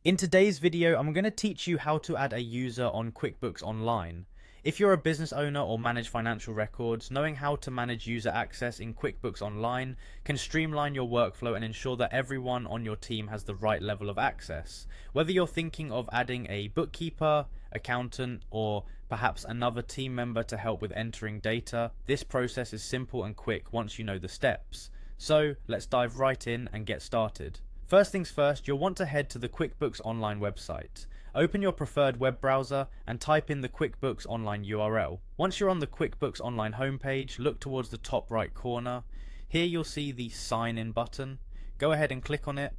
In today's video, I'm going to teach you how to add a user on QuickBooks Online. If you're a business owner or manage financial records, knowing how to manage user access in QuickBooks Online can streamline your workflow and ensure that everyone on your team has the right level of access. Whether you're thinking of adding a bookkeeper, accountant, or perhaps another team member to help with entering data, this process is simple and quick once you know the steps. So let's dive right in and get started. First things first, you'll want to head to the QuickBooks Online website. Open your preferred web browser and type in the QuickBooks Online URL. Once you're on the QuickBooks Online homepage, look towards the top right corner. Here you'll see the Sign In button. Go ahead and click on it.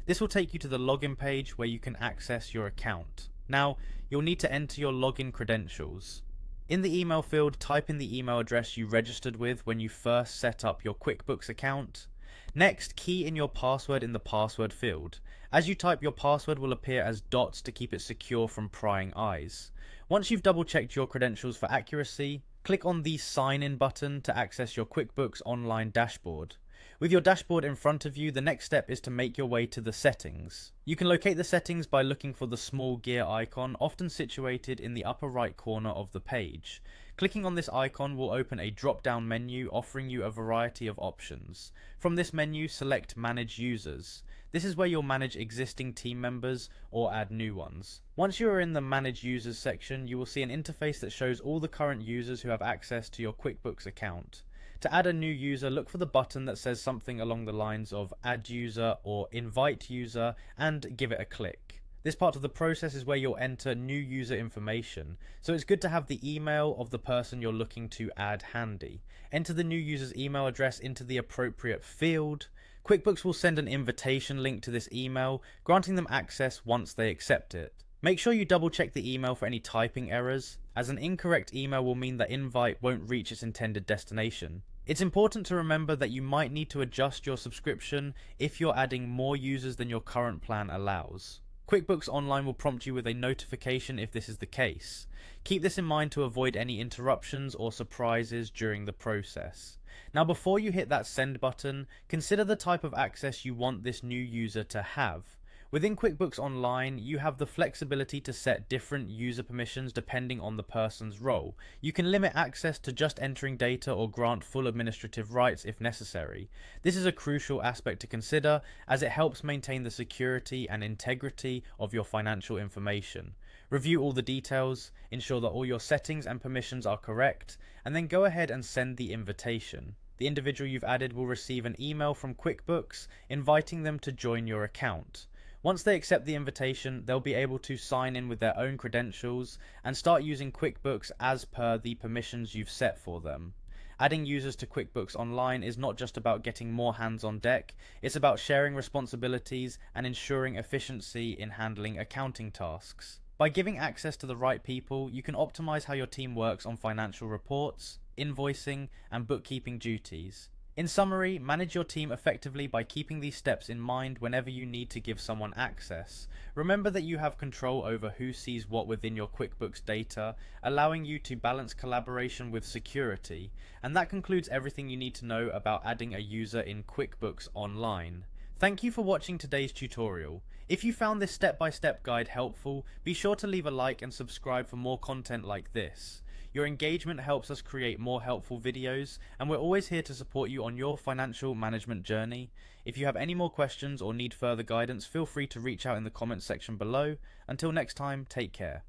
This will take you to the login page where you can access your account. Now, you'll need to enter your login credentials. In the email field, type in the email address you registered with when you first set up your QuickBooks account. Next, key in your password in the password field. As you type, your password will appear as dots to keep it secure from prying eyes. Once you've double checked your credentials for accuracy, click on the Sign In button to access your QuickBooks Online dashboard. With your dashboard in front of you, the next step is to make your way to the settings. You can locate the settings by looking for the small gear icon, often situated in the upper right corner of the page. Clicking on this icon will open a drop-down menu offering you a variety of options. From this menu, select Manage Users. This is where you'll manage existing team members or add new ones. Once you are in the Manage Users section, you will see an interface that shows all the current users who have access to your QuickBooks account. To add a new user, look for the button that says something along the lines of Add User or Invite User and give it a click. This part of the process is where you'll enter new user information, so it's good to have the email of the person you're looking to add handy. Enter the new user's email address into the appropriate field. QuickBooks will send an invitation link to this email, granting them access once they accept it. Make sure you double check the email for any typing errors, as an incorrect email will mean that invite won't reach its intended destination. It's important to remember that you might need to adjust your subscription if you're adding more users than your current plan allows. QuickBooks Online will prompt you with a notification if this is the case. Keep this in mind to avoid any interruptions or surprises during the process. Now, before you hit that send button, consider the type of access you want this new user to have. Within QuickBooks Online, you have the flexibility to set different user permissions depending on the person's role. You can limit access to just entering data or grant full administrative rights if necessary. This is a crucial aspect to consider as it helps maintain the security and integrity of your financial information. Review all the details, ensure that all your settings and permissions are correct, and then go ahead and send the invitation. The individual you've added will receive an email from QuickBooks inviting them to join your account. Once they accept the invitation, they'll be able to sign in with their own credentials and start using QuickBooks as per the permissions you've set for them. Adding users to QuickBooks Online is not just about getting more hands on deck, it's about sharing responsibilities and ensuring efficiency in handling accounting tasks. By giving access to the right people, you can optimize how your team works on financial reports, invoicing, and bookkeeping duties. In summary, manage your team effectively by keeping these steps in mind whenever you need to give someone access. Remember that you have control over who sees what within your QuickBooks data, allowing you to balance collaboration with security. And that concludes everything you need to know about adding a user in QuickBooks Online. Thank you for watching today's tutorial. If you found this step-by-step guide helpful, be sure to leave a like and subscribe for more content like this. Your engagement helps us create more helpful videos, and we're always here to support you on your financial management journey. If you have any more questions or need further guidance, feel free to reach out in the comments section below. Until next time, take care.